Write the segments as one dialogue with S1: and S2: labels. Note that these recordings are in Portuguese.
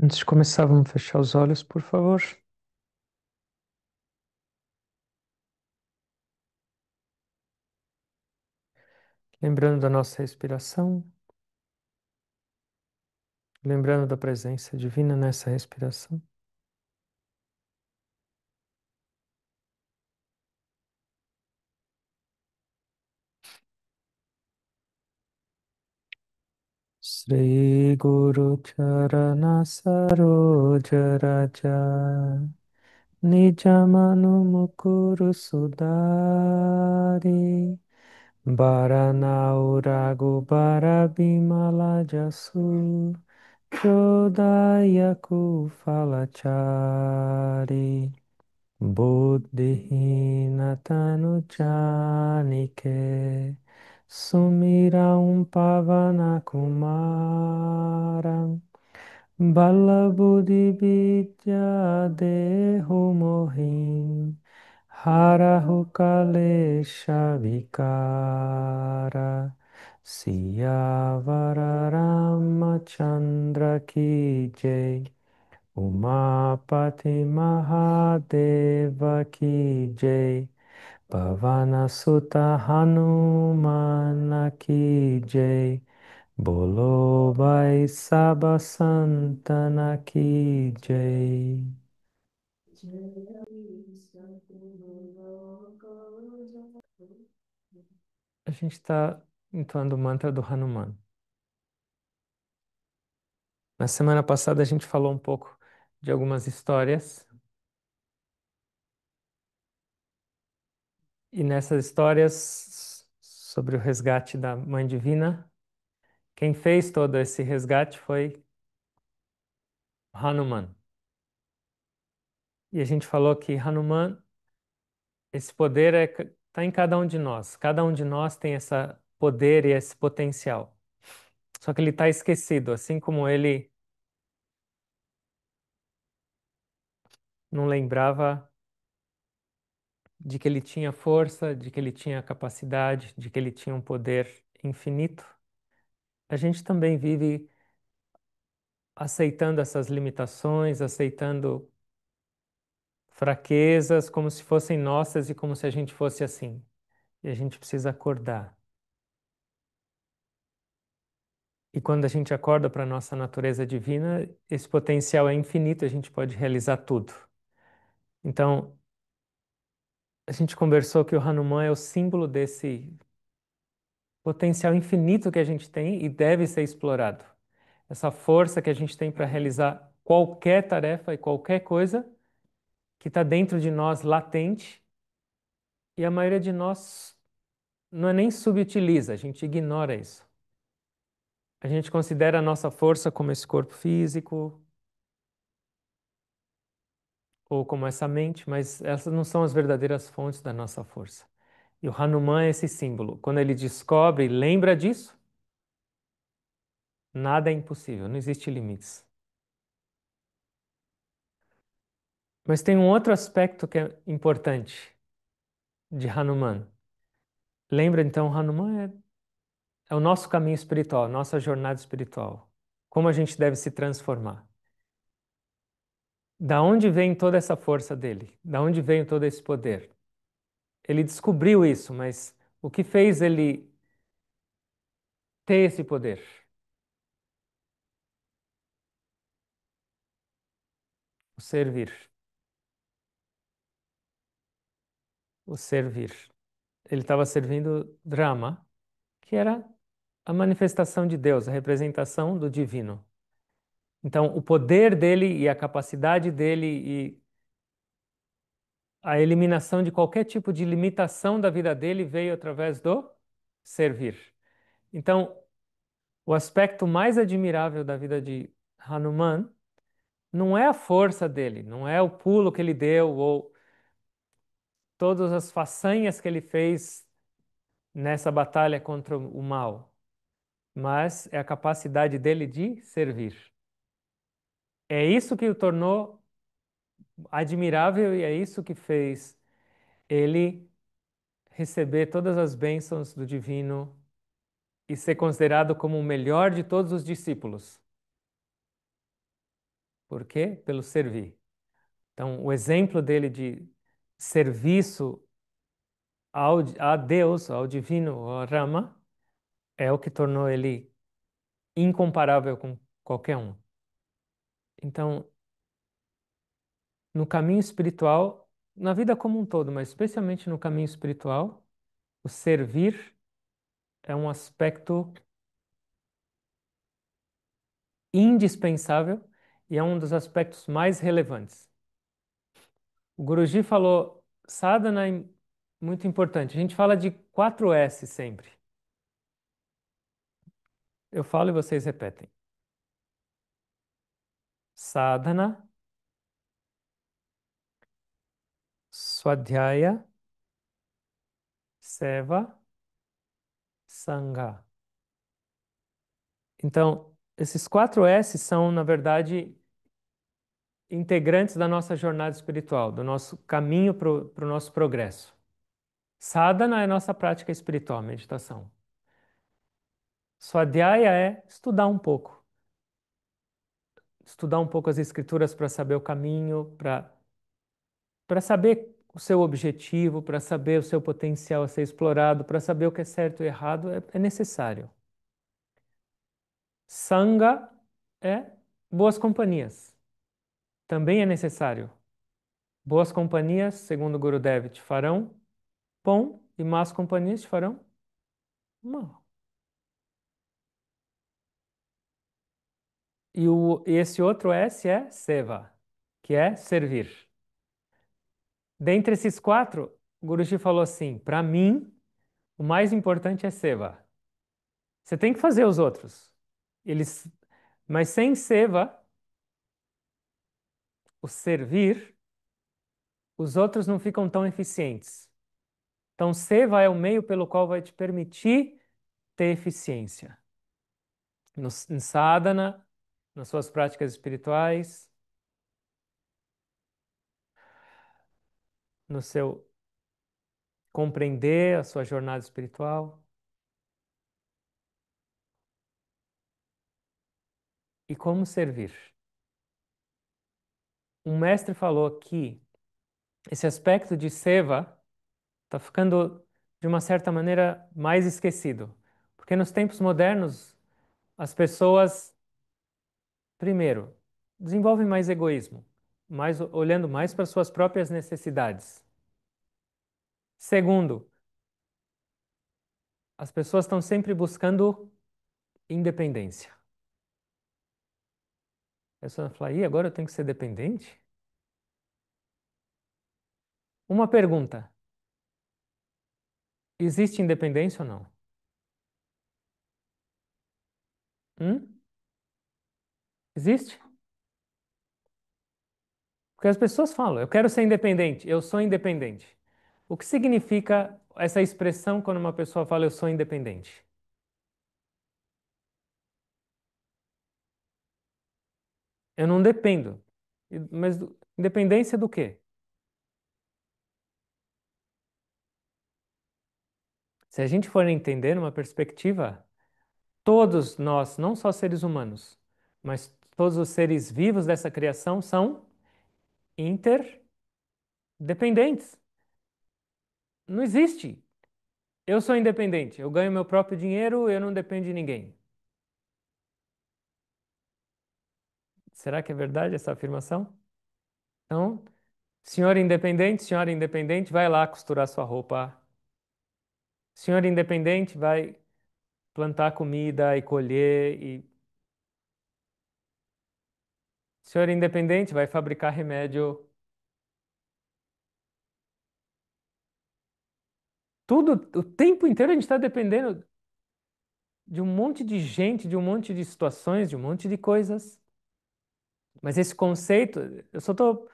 S1: Antes de começar, vamos fechar os olhos, por favor. Lembrando da nossa respiração, lembrando da presença divina nessa respiração. Sri Guru Charana Saroja Raja Nijamanu Mukuru Sudari Baranau Raghubara Bimala Jasu Chodayaku Falachari Buddhihina Tanu Janike Sumiram Pavana Kumaram Bala Buddhi Vidya Dehu Mohim Harahu Kalesha Vikara Siyavara Ramachandra Ki Jai Umapati Mahadeva Ki Jai Pavana Sutta Hanumana Ki Jai Bolo Vai Saba Santana Ki Jai. A gente está entoando o mantra do Hanuman. Na semana passada a gente falou um pouco de algumas histórias. E nessas histórias sobre o resgate da Mãe Divina, quem fez todo esse resgate foi Hanuman. E a gente falou que Hanuman, esse poder está em cada um de nós. Cada um de nós tem esse poder e esse potencial. Só que ele está esquecido, assim como ele não lembrava de que ele tinha força, de que ele tinha capacidade, de que ele tinha um poder infinito. A gente também vive aceitando essas limitações, aceitando fraquezas como se fossem nossas e como se a gente fosse assim. E a gente precisa acordar. E quando a gente acorda para a nossa natureza divina, esse potencial é infinito, a gente pode realizar tudo. Então, a gente conversou que o Hanuman é o símbolo desse potencial infinito que a gente tem e deve ser explorado. Essa força que a gente tem para realizar qualquer tarefa e qualquer coisa que está dentro de nós latente, e a maioria de nós não é nem subutiliza, a gente ignora isso. A gente considera a nossa força como esse corpo físico ou como essa mente, mas essas não são as verdadeiras fontes da nossa força. E o Hanuman é esse símbolo. Quando ele descobre e lembra disso, nada é impossível, não existe limites. Mas tem um outro aspecto que é importante de Hanuman. Lembra então, Hanuman é o nosso caminho espiritual, a nossa jornada espiritual. Como a gente deve se transformar. Da onde vem toda essa força dele? Da onde vem todo esse poder? Ele descobriu isso, mas o que fez ele ter esse poder? O servir. O servir. Ele estava servindo Rama, que era a manifestação de Deus, a representação do divino. Então, o poder dele e a capacidade dele e a eliminação de qualquer tipo de limitação da vida dele veio através do servir. Então, o aspecto mais admirável da vida de Hanuman não é a força dele, não é o pulo que ele deu ou todas as façanhas que ele fez nessa batalha contra o mal, mas é a capacidade dele de servir. É isso que o tornou admirável e é isso que fez ele receber todas as bênçãos do divino e ser considerado como o melhor de todos os discípulos. Por quê? Pelo servir. Então, o exemplo dele de serviço a Deus, ao divino, ao Rama, é o que tornou ele incomparável com qualquer um. Então, no caminho espiritual, na vida como um todo, mas especialmente no caminho espiritual, o servir é um aspecto indispensável e é um dos aspectos mais relevantes. O Guruji falou, sadhana é muito importante. A gente fala de 4S sempre. Eu falo e vocês repetem. Sadhana, Swadhyaya, Seva, Sangha. Então, esses 4S são, na verdade, integrantes da nossa jornada espiritual, do nosso caminho para o nosso progresso. Sadhana é nossa prática espiritual, meditação. Swadhyaya é estudar um pouco as escrituras para saber o caminho, para saber o seu objetivo, para saber o seu potencial a ser explorado, para saber o que é certo e errado, é necessário. Sangha é boas companhias. Também é necessário. Boas companhias, segundo Gurudev, te farão bom e más companhias te farão mal. E esse outro S é seva, que é servir. Dentre esses quatro, Guruji falou assim: para mim, o mais importante é seva. Você tem que fazer os outros. Eles, mas sem seva, o servir, os outros não ficam tão eficientes. Então, seva é o meio pelo qual vai te permitir ter eficiência. Em sadhana, nas suas práticas espirituais, no seu compreender a sua jornada espiritual. E como servir. Um mestre falou que esse aspecto de seva está ficando, de uma certa maneira, mais esquecido. Porque nos tempos modernos, as pessoas, primeiro, desenvolvem mais egoísmo, olhando mais para suas próprias necessidades. Segundo, as pessoas estão sempre buscando independência. A pessoa fala, e agora eu tenho que ser dependente? Uma pergunta: existe independência ou não? Hum? Existe? Porque as pessoas falam, eu quero ser independente, eu sou independente. O que significa essa expressão quando uma pessoa fala eu sou independente? Eu não dependo. Mas independência do quê? Se a gente for entender numa perspectiva, todos nós, não só seres humanos, mas todos os seres vivos dessa criação são interdependentes. Não existe. Eu sou independente, eu ganho meu próprio dinheiro, eu não dependo de ninguém. Será que é verdade essa afirmação? Então, senhora independente, vai lá costurar sua roupa. Senhora independente, vai plantar comida e colher. Senhora independente, vai fabricar remédio. Tudo, o tempo inteiro a gente está dependendo de um monte de gente, de um monte de situações, de um monte de coisas. Mas esse conceito, eu só estou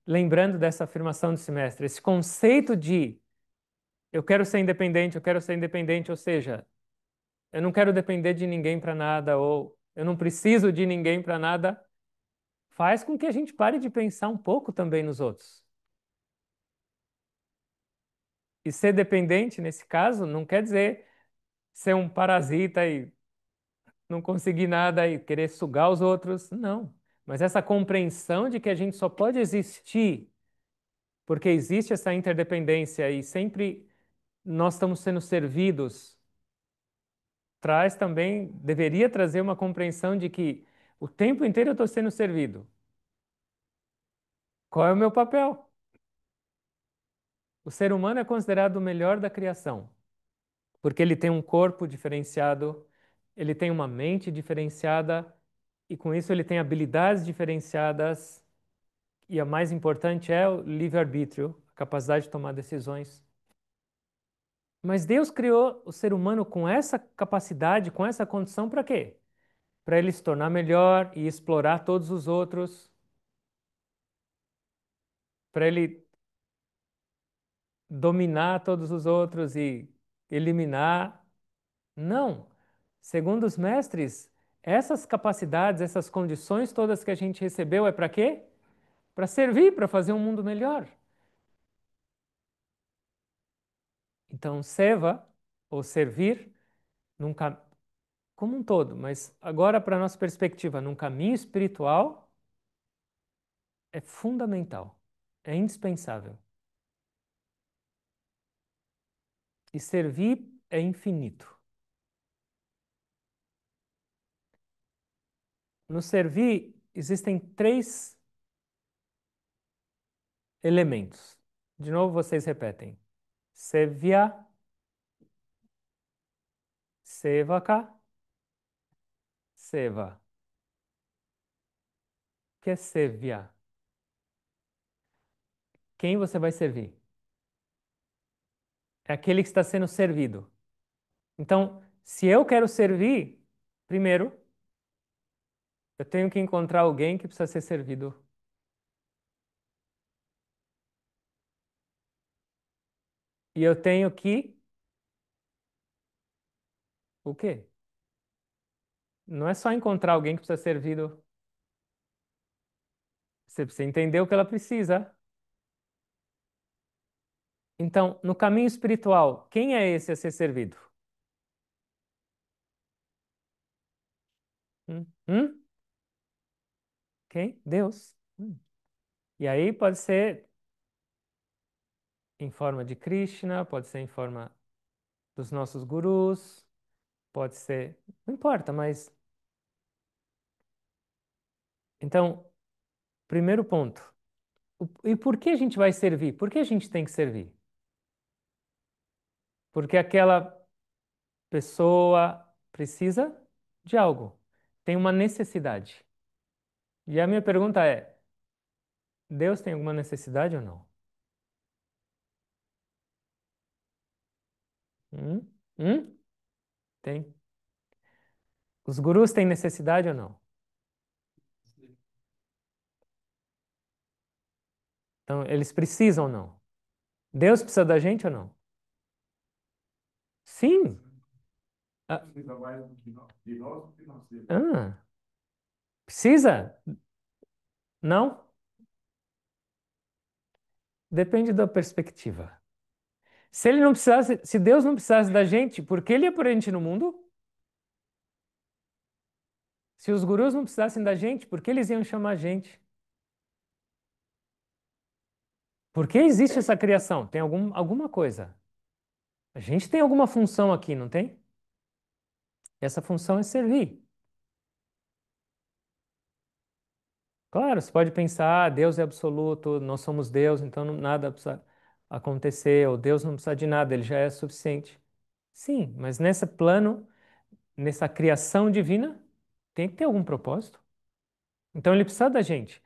S1: lembrando dessa afirmação do semestre, esse conceito de eu quero ser independente, ou seja, eu não quero depender de ninguém para nada, ou eu não preciso de ninguém para nada, faz com que a gente pare de pensar um pouco também nos outros. E ser dependente, nesse caso, não quer dizer ser um parasita e não conseguir nada e querer sugar os outros. Não. Mas essa compreensão de que a gente só pode existir porque existe essa interdependência e sempre nós estamos sendo servidos, traz também, deveria trazer uma compreensão de que o tempo inteiro eu estou sendo servido. Qual é o meu papel? O ser humano é considerado o melhor da criação, porque ele tem um corpo diferenciado, ele tem uma mente diferenciada e com isso ele tem habilidades diferenciadas e a mais importante é o livre-arbítrio, a capacidade de tomar decisões. Mas Deus criou o ser humano com essa capacidade, com essa condição para quê? Para ele se tornar melhor e explorar todos os outros, para ele dominar todos os outros e eliminar. Não. Segundo os mestres, essas capacidades, essas condições todas que a gente recebeu é para quê? Para servir, para fazer um mundo melhor. Então, seva, ou servir, num, como um todo, mas agora para a nossa perspectiva, num caminho espiritual, é fundamental, é indispensável. E servir é infinito. No servir, existem três elementos. De novo, vocês repetem. Sevya, sevaka, seva. O que é sevya? Quem você vai servir? É aquele que está sendo servido. Então, se eu quero servir, primeiro, eu tenho que encontrar alguém que precisa ser servido. E eu tenho que, o quê? Não é só encontrar alguém que precisa ser servido. Você precisa entender o que ela precisa. Então, no caminho espiritual, quem é esse a ser servido? Hum? Quem? Deus. E aí pode ser em forma de Krishna, pode ser em forma dos nossos gurus, pode ser, não importa, mas então, primeiro ponto. E por que a gente vai servir? Por que a gente tem que servir? Porque aquela pessoa precisa de algo, tem uma necessidade. E a minha pergunta é: Deus tem alguma necessidade ou não? Hum? Hum? Tem. Os gurus têm necessidade ou não? Então, eles precisam ou não? Deus precisa da gente ou não? Sim. Ah,
S2: Precisa mais de nós do que nós dele.
S1: ah, precisa? Não? Depende da perspectiva. Se ele não precisasse, se Deus não precisasse da gente, por que ele ia pôr a gente no mundo? Se os gurus não precisassem da gente, por que eles iam chamar a gente? Por que existe essa criação? Tem alguma coisa. A gente tem alguma função aqui, não tem? Essa função é servir. Claro, você pode pensar, Deus é absoluto, nós somos Deus, então nada precisa acontecer, ou Deus não precisa de nada, ele já é suficiente. Sim, mas nesse plano, nessa criação divina, tem que ter algum propósito. Então ele precisa da gente.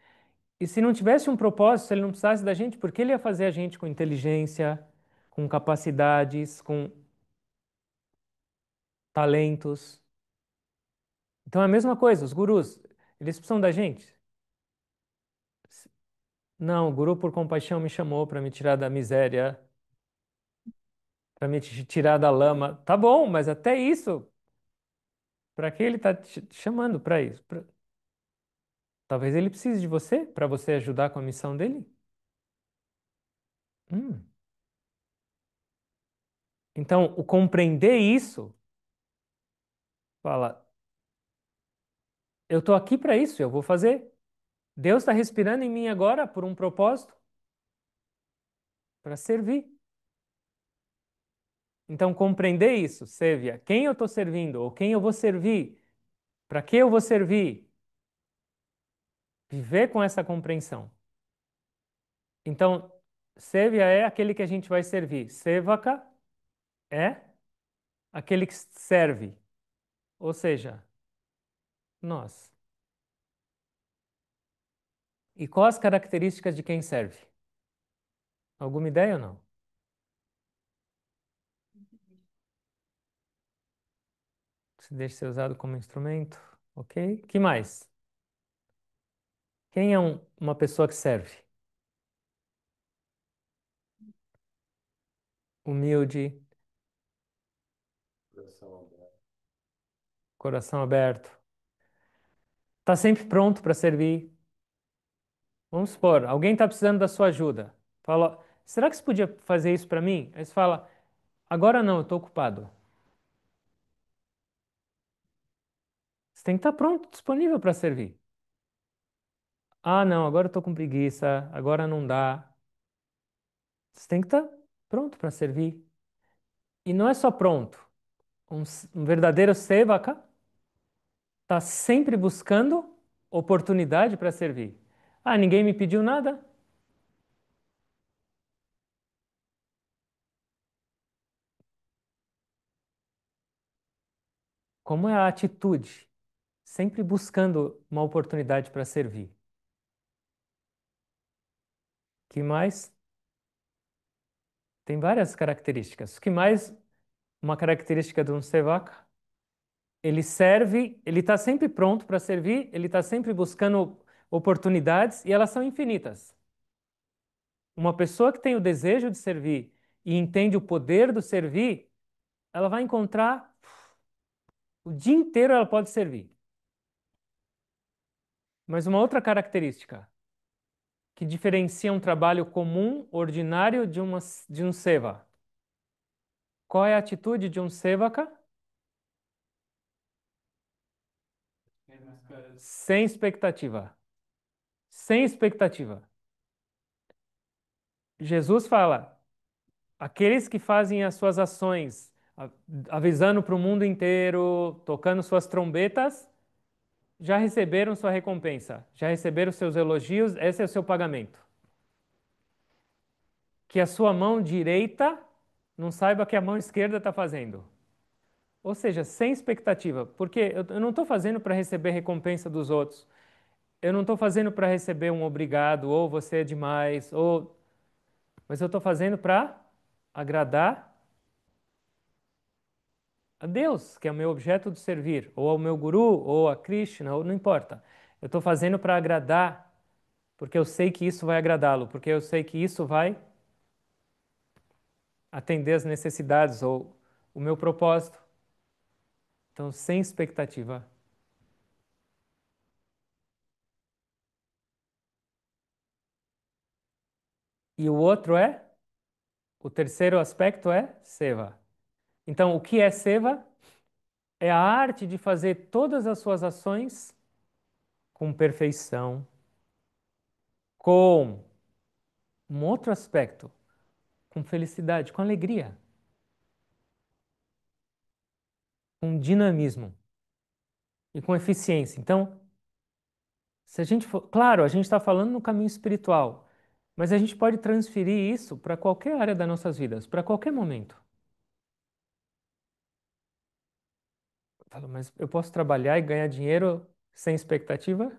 S1: E se não tivesse um propósito, se ele não precisasse da gente, por que ele ia fazer a gente com inteligência, com capacidades, com talentos? Então é a mesma coisa, os gurus, eles precisam da gente? Não, o guru por compaixão me chamou para me tirar da miséria, para me tirar da lama. Tá bom, mas até isso, para que ele está te chamando para isso? Talvez ele precise de você para você ajudar com a missão dele? Hum. Então, o compreender isso, fala, eu estou aqui para isso, eu vou fazer. Deus está respirando em mim agora por um propósito, para servir. Então, compreender isso, Sêvia, quem eu estou servindo, ou quem eu vou servir, para que eu vou servir, viver com essa compreensão. Então, Sêvia é aquele que a gente vai servir. Sevaka é aquele que serve, ou seja, nós. E quais as características de quem serve? Alguma ideia ou não? Se deixa ser usado como instrumento, ok? Que mais? Quem é uma pessoa que serve? Humilde, coração aberto. Está sempre pronto para servir. Vamos supor, alguém está precisando da sua ajuda. Fala, será que você podia fazer isso para mim? Aí você fala, agora não, eu estou ocupado. Você tem que estar pronto, disponível para servir. Ah, não, agora eu estou com preguiça, agora não dá. Você tem que estar pronto para servir. E não é só pronto. Um verdadeiro sevaka está sempre buscando oportunidade para servir. Ah, ninguém me pediu nada? Como é a atitude? Sempre buscando uma oportunidade para servir. Que mais? Tem várias características. Que mais uma característica de um sevaka? Ele serve, ele está sempre pronto para servir, ele está sempre buscando oportunidades e elas são infinitas. Uma pessoa que tem o desejo de servir e entende o poder do servir, ela vai encontrar o dia inteiro ela pode servir. Mas uma outra característica que diferencia um trabalho comum, ordinário de um seva. Qual é a atitude de um sevaka? Sem expectativa. Sem expectativa. Jesus fala: aqueles que fazem as suas ações avisando para o mundo inteiro, tocando suas trombetas, já receberam sua recompensa, já receberam seus elogios, esse é o seu pagamento. Que a sua mão direita não saiba o que a mão esquerda está fazendo. Ou seja, sem expectativa, porque eu não estou fazendo para receber recompensa dos outros. Eu não estou fazendo para receber um obrigado, ou você é demais, ou... mas eu estou fazendo para agradar a Deus, que é o meu objeto de servir, ou ao meu guru, ou a Krishna, ou não importa. Eu estou fazendo para agradar, porque eu sei que isso vai agradá-lo, porque eu sei que isso vai atender as necessidades ou o meu propósito. Então, sem expectativa. E o outro é, o terceiro aspecto é seva. Então, o que é seva? É a arte de fazer todas as suas ações com perfeição, com um outro aspecto, com felicidade, com alegria, com dinamismo e com eficiência. Então, se a gente for, claro, a gente está falando no caminho espiritual, mas a gente pode transferir isso para qualquer área das nossas vidas, para qualquer momento. Eu falo, mas eu posso trabalhar e ganhar dinheiro sem expectativa?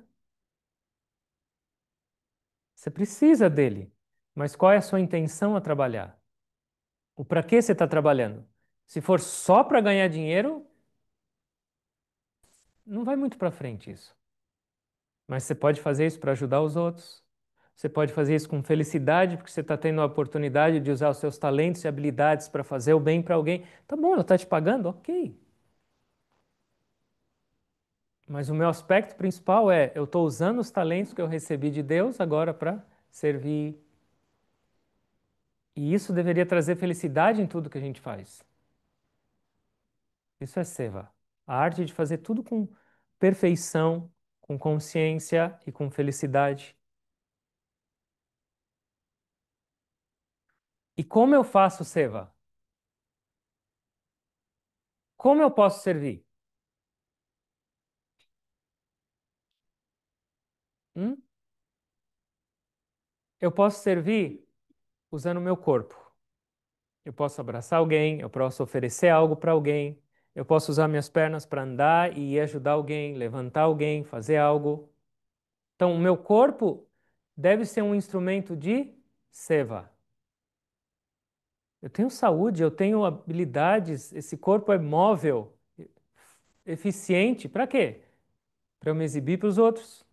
S1: Você precisa dele, mas qual é a sua intenção a trabalhar? O para que você está trabalhando? Se for só para ganhar dinheiro, não vai muito para frente isso. Mas você pode fazer isso para ajudar os outros. Você pode fazer isso com felicidade, porque você está tendo a oportunidade de usar os seus talentos e habilidades para fazer o bem para alguém. Tá bom, ela está te pagando? Ok. Mas o meu aspecto principal é: eu estou usando os talentos que eu recebi de Deus agora para servir. E isso deveria trazer felicidade em tudo que a gente faz. Isso é seva. A arte de fazer tudo com perfeição, com consciência e com felicidade. E como eu faço seva? Como eu posso servir? Hum? Eu posso servir usando o meu corpo. Eu posso abraçar alguém, eu posso oferecer algo para alguém, eu posso usar minhas pernas para andar e ir ajudar alguém, levantar alguém, fazer algo. Então, o meu corpo deve ser um instrumento de seva. Eu tenho saúde, eu tenho habilidades, esse corpo é móvel, eficiente. Para quê? Para eu me exibir para os outros,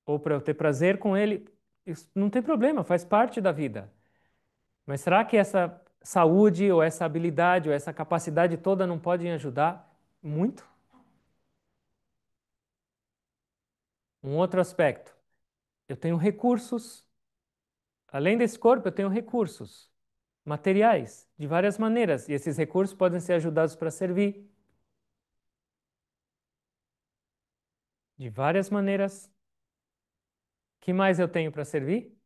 S1: ou para eu ter prazer com ele. Isso não tem problema, faz parte da vida. Mas será que essa saúde, ou essa habilidade, ou essa capacidade toda não podem ajudar muito? Um outro aspecto, eu tenho recursos. Além desse corpo, eu tenho recursos materiais de várias maneiras, e esses recursos podem ser ajudados para servir de várias maneiras. Que mais eu tenho para servir?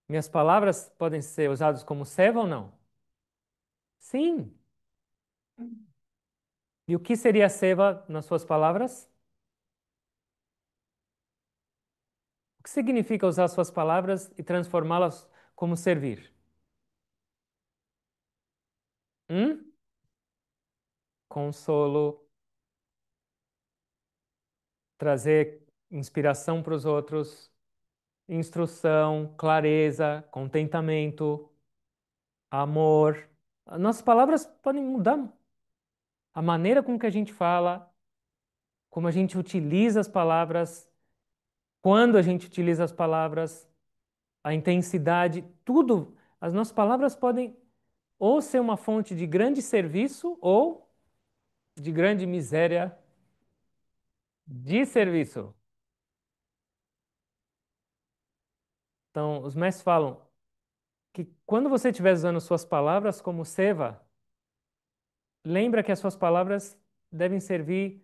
S1: Minhas palavras podem ser usadas como seva ou não? Sim. E o que seria seva nas suas palavras? O que significa usar suas palavras e transformá-las como servir? Hum? Consolo, trazer inspiração para os outros, instrução, clareza, contentamento, amor. As nossas palavras podem mudar a maneira com que a gente fala, como a gente utiliza as palavras, quando a gente utiliza as palavras, a intensidade, tudo. As nossas palavras podem ou ser uma fonte de grande serviço ou de grande miséria de serviço. Então, os mestres falam que quando você estiver usando suas palavras como seva, lembra que as suas palavras devem servir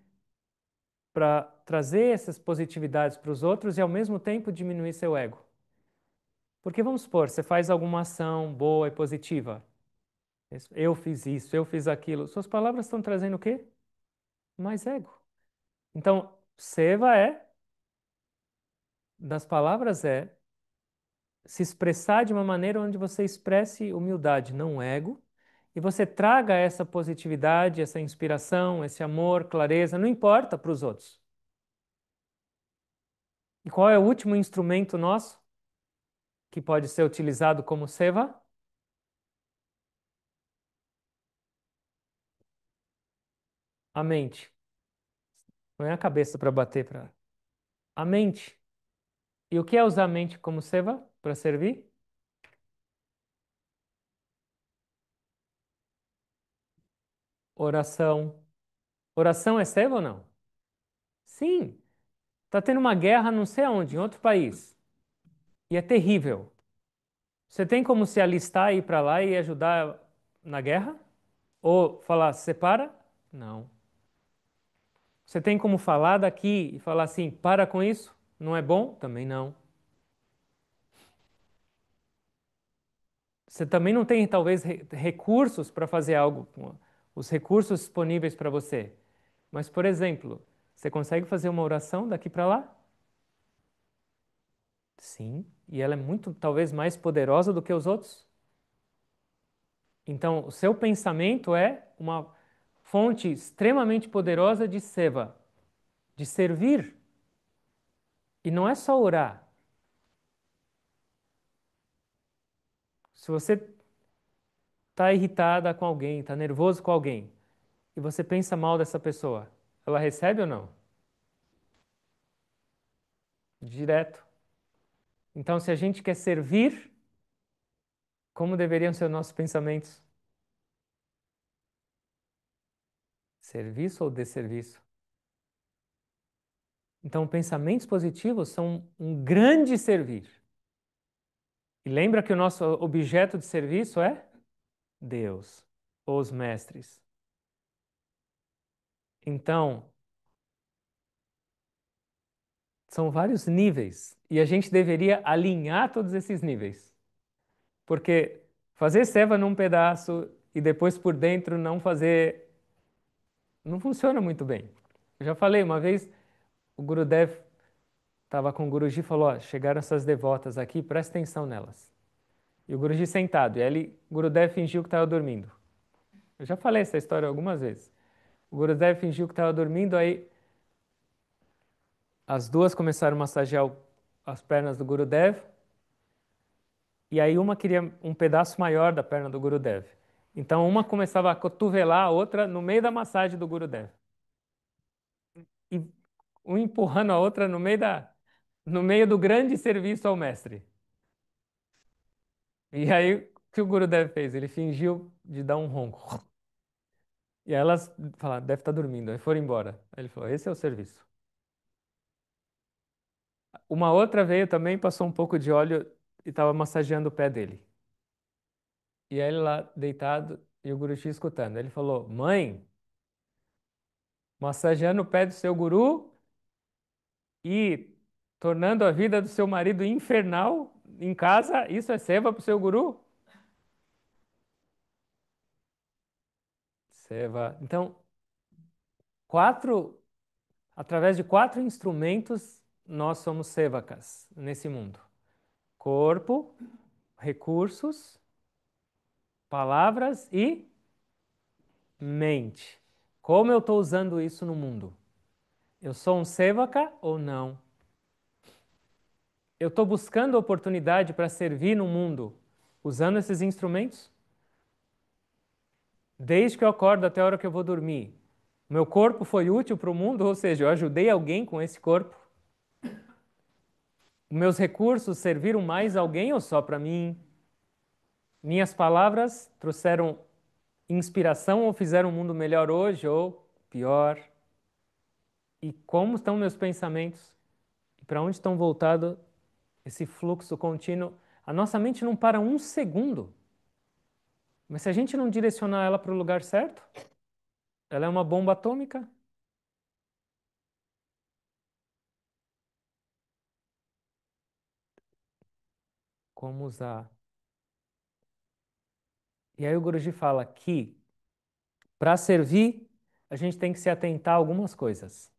S1: para trazer essas positividades para os outros e ao mesmo tempo diminuir seu ego. Porque vamos supor, você faz alguma ação boa e positiva. Eu fiz isso, eu fiz aquilo. Suas palavras estão trazendo o quê? Mais ego. Então, seva das palavras se expressar de uma maneira onde você expresse humildade, não ego, e você traga essa positividade, essa inspiração, esse amor, clareza, não importa para os outros. E qual é o último instrumento nosso que pode ser utilizado como seva? A mente. Não é a cabeça para bater para. A mente. E o que é usar a mente como seva para servir? Oração. Oração é seva ou não? Sim. Está tendo uma guerra não sei aonde, em outro país. E é terrível. Você tem como se alistar e ir para lá e ajudar na guerra? Ou falar, separa? Não. Você tem como falar daqui e falar assim, para com isso? Não é bom? Também não. Você também não tem, talvez, recursos para fazer algo com os recursos disponíveis para você. Mas, por exemplo, você consegue fazer uma oração daqui para lá? Sim. E ela é muito, talvez, mais poderosa do que os outros? Então, o seu pensamento é uma fonte extremamente poderosa de seva, de servir. E não é só orar. Se você está irritada com alguém, está nervoso com alguém, e você pensa mal dessa pessoa, ela recebe ou não? Direto. Então, se a gente quer servir, como deveriam ser nossos pensamentos? Serviço ou desserviço? Então, pensamentos positivos são um grande servir. E lembra que o nosso objeto de serviço é Deus, ou os mestres. Então, são vários níveis e a gente deveria alinhar todos esses níveis. Porque fazer seva num pedaço e depois por dentro não fazer, não funciona muito bem. Eu já falei uma vez, o Gurudev estava com o Guruji e falou: ó, chegaram essas devotas aqui, presta atenção nelas. E o Guruji sentado, e ele, o Gurudev fingiu que estava dormindo. Eu já falei essa história algumas vezes. O Gurudev fingiu que estava dormindo, aí as duas começaram a massagear as pernas do Gurudev, e aí uma queria um pedaço maior da perna do Gurudev. Então uma começava a cotovelar a outra no meio da massagem do Gurudev. E um empurrando a outra no meio do grande serviço ao mestre. E aí o que o Gurudev fez? Ele fingiu de dar um ronco. E aí elas falaram, deve estar dormindo. Aí foram embora. Aí ele falou, esse é o serviço. Uma outra veio também, passou um pouco de óleo e estava massageando o pé dele. E aí ele lá deitado e o Guruji escutando. Ele falou, mãe, massageando o pé do seu guru e tornando a vida do seu marido infernal em casa, isso é seva para o seu guru? Seva. Então, quatro, através de quatro instrumentos, nós somos sevakas nesse mundo: corpo, recursos, palavras e mente. Como eu estou usando isso no mundo? Eu sou um sevaka ou não? Eu estou buscando oportunidade para servir no mundo usando esses instrumentos? Desde que eu acordo até a hora que eu vou dormir. Meu corpo foi útil para o mundo, ou seja, eu ajudei alguém com esse corpo. Meus recursos serviram mais a alguém ou só para mim? Minhas palavras trouxeram inspiração ou fizeram o mundo melhor hoje ou pior? E como estão meus pensamentos? E para onde estão voltados esse fluxo contínuo? A nossa mente não para um segundo. Mas se a gente não direcionar ela para o lugar certo, ela é uma bomba atômica. Como usar? E aí o Guruji fala que para servir, a gente tem que se atentar a algumas coisas.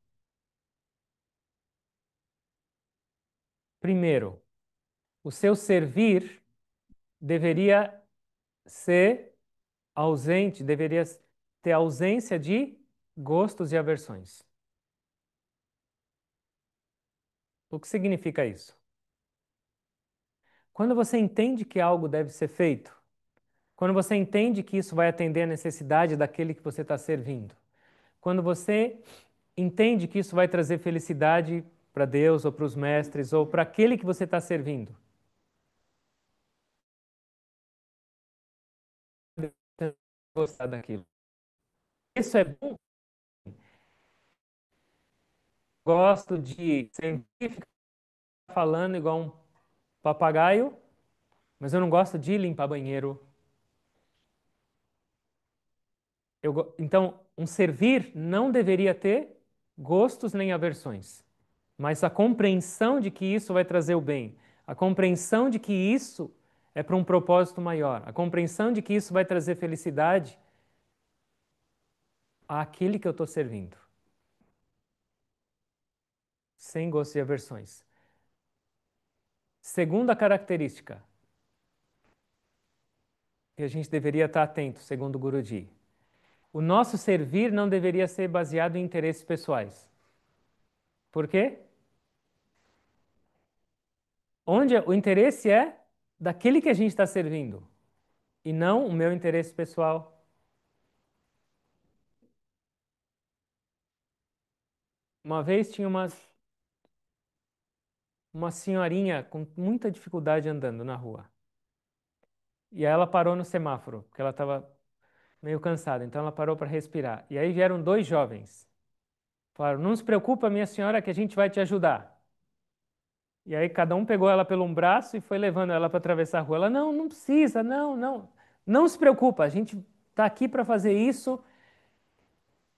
S1: Primeiro, o seu servir deveria ser ausente, deveria ter ausência de gostos e aversões. O que significa isso? Quando você entende que algo deve ser feito, quando você entende que isso vai atender a necessidade daquele que você está servindo, quando você entende que isso vai trazer felicidade para Deus ou para os mestres ou para aquele que você está servindo, você gostar daquilo. Isso é bom. Gosto de sentir ficar falando igual um papagaio, mas eu não gosto de limpar banheiro. Então, um servir não deveria ter gostos nem aversões, mas a compreensão de que isso vai trazer o bem, a compreensão de que isso é para um propósito maior, a compreensão de que isso vai trazer felicidade àquele que eu estou servindo, sem gostos e aversões. Segunda característica que a gente deveria estar atento, segundo o Guruji. O nosso servir não deveria ser baseado em interesses pessoais. Por quê? Onde o interesse é daquele que a gente está servindo e não o meu interesse pessoal. Uma vez tinha uma senhorinha com muita dificuldade andando na rua. E aí ela parou no semáforo, porque ela estava meio cansada, então ela parou para respirar. E aí vieram dois jovens. Falaram: não se preocupa, minha senhora, que a gente vai te ajudar. E aí cada um pegou ela pelo um braço e foi levando ela para atravessar a rua. Ela: não, não precisa, não, não. Não se preocupa, a gente está aqui para fazer isso.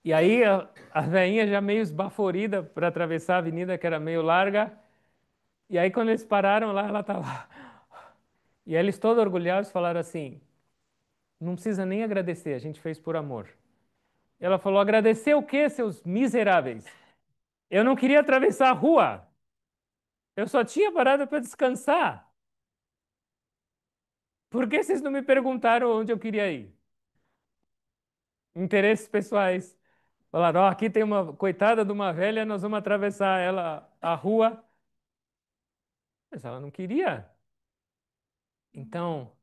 S1: E aí a veinha já meio esbaforida para atravessar a avenida, que era meio larga. E aí quando eles pararam lá, ela estava. E eles todos orgulhosos falaram assim: não precisa nem agradecer, a gente fez por amor. Ela falou: agradecer o quê, seus miseráveis? Eu não queria atravessar a rua. Eu só tinha parado para descansar. Por que vocês não me perguntaram onde eu queria ir? Interesses pessoais. Falaram: ó, aqui tem uma coitada de uma velha, nós vamos atravessar ela a rua. Mas ela não queria. Então,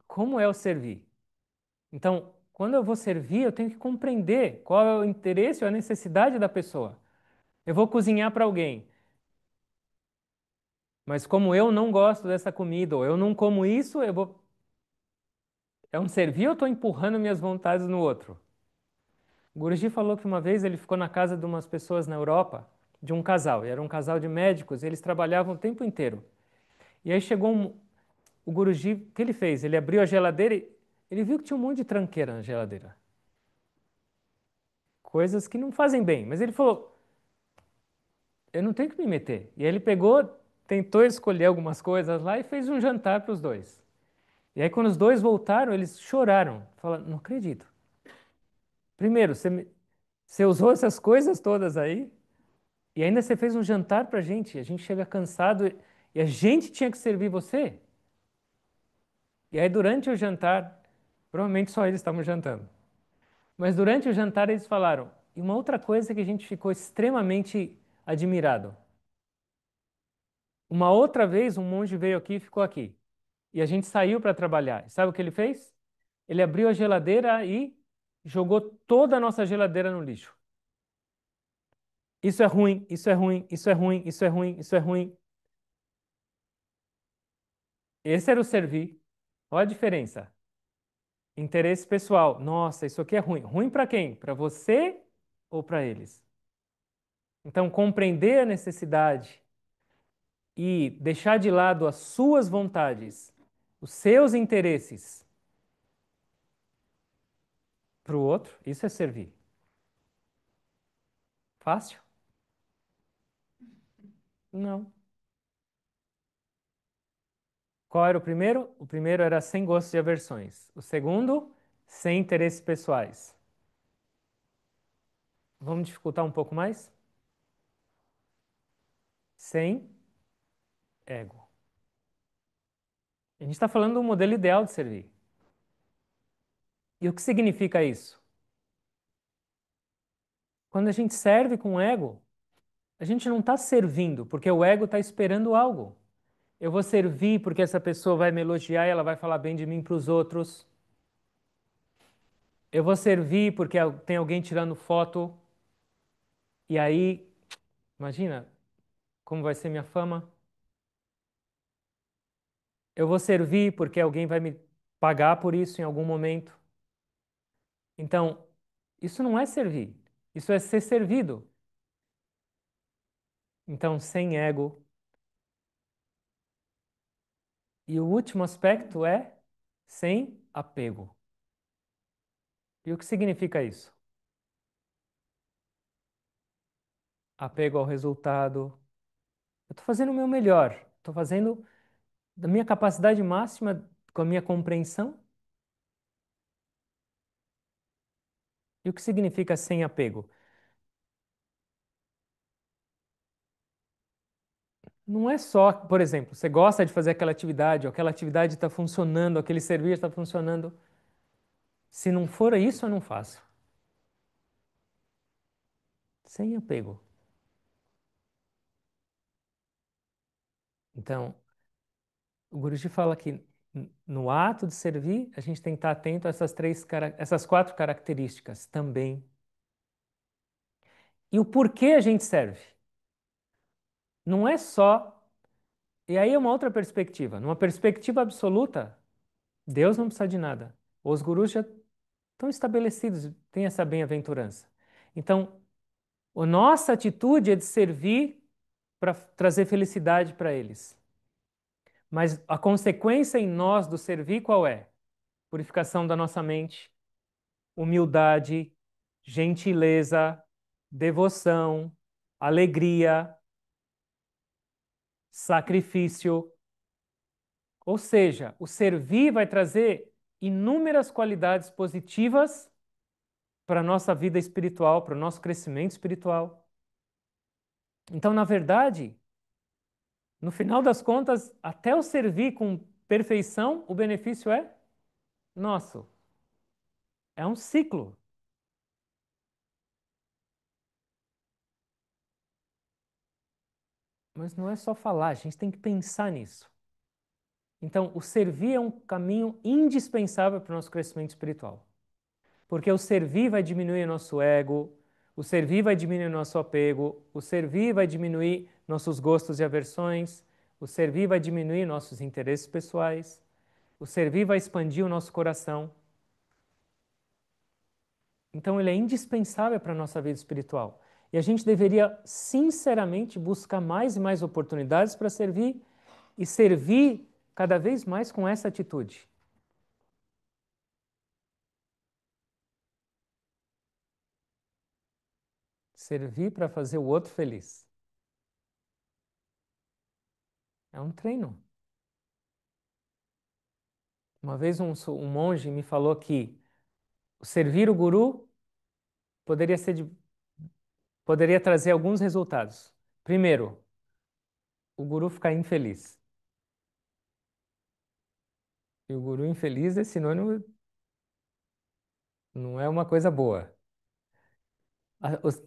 S1: como é o servir? Então, quando eu vou servir, eu tenho que compreender qual é o interesse ou a necessidade da pessoa. Eu vou cozinhar para alguém, mas como eu não gosto dessa comida, ou eu não como isso, eu vou. É um servir ou eu estou empurrando minhas vontades no outro? O Guruji falou que uma vez ele ficou na casa de umas pessoas na Europa, de um casal, e era um casal de médicos, e eles trabalhavam o tempo inteiro. E aí chegou o Guruji, o que ele fez? Ele abriu a geladeira e ele viu que tinha um monte de tranqueira na geladeira. Coisas que não fazem bem. Mas ele falou: eu não tenho que me meter. E aí ele pegou, tentou escolher algumas coisas lá e fez um jantar para os dois. E aí, quando os dois voltaram, eles choraram. Falaram: não acredito. Primeiro, você usou essas coisas todas aí e ainda você fez um jantar para a gente. A gente chega cansado e a gente tinha que servir você. E aí, durante o jantar, provavelmente só eles estavam jantando. Mas durante o jantar, eles falaram. E uma outra coisa que a gente ficou extremamente admirado. Uma outra vez, um monge veio aqui e ficou aqui. E a gente saiu para trabalhar. E sabe o que ele fez? Ele abriu a geladeira e jogou toda a nossa geladeira no lixo. Isso é ruim, isso é ruim, isso é ruim, isso é ruim, isso é ruim. Esse era o servir. Olha a diferença. Interesse pessoal. Nossa, isso aqui é ruim. Ruim para quem? Para você ou para eles? Então, compreender a necessidade e deixar de lado as suas vontades, os seus interesses para o outro, isso é servir. Fácil? Não. Qual era o primeiro? O primeiro era sem gostos e aversões. O segundo, sem interesses pessoais. Vamos dificultar um pouco mais? Sem ego. A gente está falando do modelo ideal de servir. E o que significa isso? Quando a gente serve com ego, a gente não está servindo porque o ego está esperando algo. Eu vou servir porque essa pessoa vai me elogiar e ela vai falar bem de mim para os outros. Eu vou servir porque tem alguém tirando foto e aí, imagina como vai ser minha fama. Eu vou servir porque alguém vai me pagar por isso em algum momento. Então, isso não é servir, isso é ser servido. Então, sem ego. E o último aspecto é sem apego. E o que significa isso? Apego ao resultado. Eu estou fazendo o meu melhor, estou fazendo da minha capacidade máxima com a minha compreensão. E o que significa sem apego? Não é só, por exemplo, você gosta de fazer aquela atividade, ou aquela atividade está funcionando, aquele serviço está funcionando. Se não for isso, eu não faço. Sem apego. Então, o Guruji fala que no ato de servir, a gente tem que estar atento a essas quatro características também. E o porquê a gente serve? Não é só. E aí é uma outra perspectiva. Numa perspectiva absoluta, Deus não precisa de nada. Os gurus já estão estabelecidos, têm essa bem-aventurança. Então, a nossa atitude é de servir para trazer felicidade para eles. Mas a consequência em nós do servir qual é? Purificação da nossa mente, humildade, gentileza, devoção, alegria, sacrifício. Ou seja, o servir vai trazer inúmeras qualidades positivas para a nossa vida espiritual, para o nosso crescimento espiritual. Então, na verdade, no final das contas, até o servir com perfeição, o benefício é nosso. É um ciclo. Mas não é só falar, a gente tem que pensar nisso. Então, o servir é um caminho indispensável para o nosso crescimento espiritual. Porque o servir vai diminuir o nosso ego, o servir vai diminuir o nosso apego, o servir vai diminuir nossos gostos e aversões, o servir vai diminuir nossos interesses pessoais, o servir vai expandir o nosso coração. Então, ele é indispensável para a nossa vida espiritual. E a gente deveria, sinceramente, buscar mais e mais oportunidades para servir e servir cada vez mais com essa atitude. Servir para fazer o outro feliz. É um treino. Uma vez um monge me falou que servir o guru poderia poderia trazer alguns resultados. Primeiro, o guru ficar infeliz. E o guru infeliz é sinônimo, não é uma coisa boa.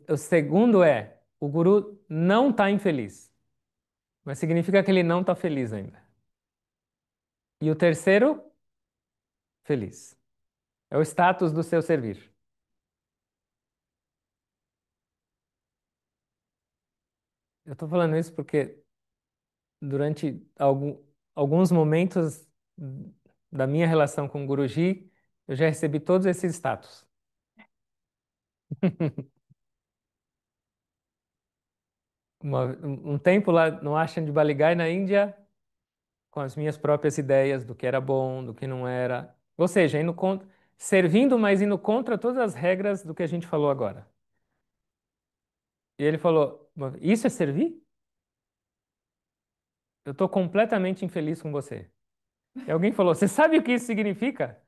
S1: O segundo é, o guru não está infeliz, mas significa que ele não está feliz ainda. E o terceiro, feliz. É o status do seu servir. Eu estou falando isso porque durante alguns momentos da minha relação com o Guruji, eu já recebi todos esses status. Um tempo lá no Ashram de Baligai, na Índia, com as minhas próprias ideias do que era bom, do que não era. Ou seja, servindo, mas indo contra todas as regras do que a gente falou agora. E ele falou: Isso é servir? Eu estou completamente infeliz com você. E alguém falou: Você sabe o que isso significa?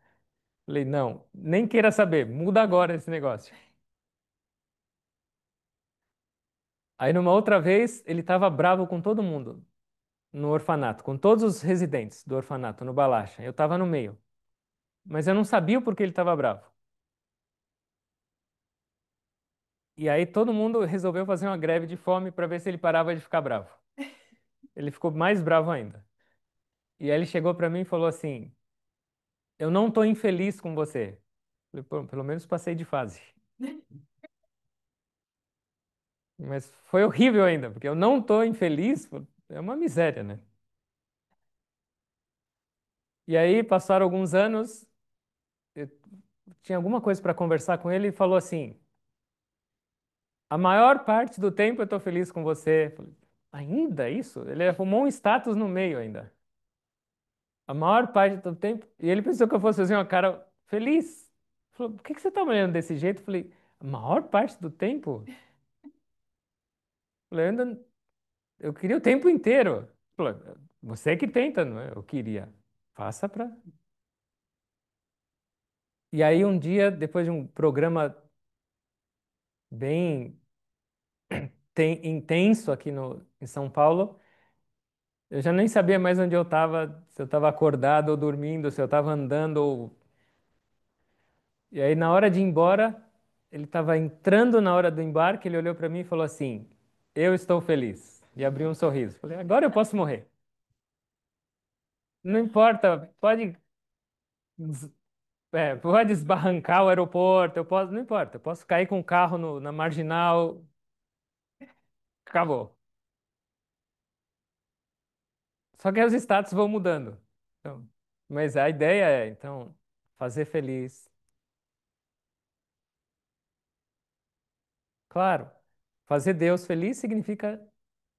S1: Falei: Não, nem queira saber, muda agora esse negócio. Aí, numa outra vez, ele estava bravo com todo mundo no orfanato, com todos os residentes do orfanato, no Balacha. Eu estava no meio. Mas eu não sabia o porquê ele estava bravo. E aí todo mundo resolveu fazer uma greve de fome para ver se ele parava de ficar bravo. Ele ficou mais bravo ainda. E aí ele chegou para mim e falou assim: Eu não estou infeliz com você. Falei, "Pô, pelo menos passei de fase. Mas foi horrível ainda, porque eu não estou infeliz, pô, é uma miséria, né? E aí passaram alguns anos, eu tinha alguma coisa para conversar com ele e falou assim: A maior parte do tempo eu estou feliz com você. Eu falei, ainda isso? Ele arrumou um status no meio ainda. A maior parte do tempo. E ele pensou que eu fosse fazer uma cara feliz. Falou, por que você está me olhando desse jeito? Eu falei, a maior parte do tempo? Eu falei, eu queria o tempo inteiro. Ele falou, você que tenta, não é? Eu queria. Faça pra. E aí um dia, depois de um programa bem intenso aqui em São Paulo, eu já nem sabia mais onde eu estava, se eu estava acordado ou dormindo, se eu estava andando ou... E aí, na hora de ir embora, ele estava entrando na hora do embarque, ele olhou para mim e falou assim: Eu estou feliz. E abriu um sorriso. Falei: Agora eu posso morrer. Não importa, des- pode esbarrancar o aeroporto, eu posso, não importa, eu posso cair com o carro na marginal, acabou. Só que os status vão mudando. Então, mas a ideia é, então, fazer feliz. Claro, fazer Deus feliz significa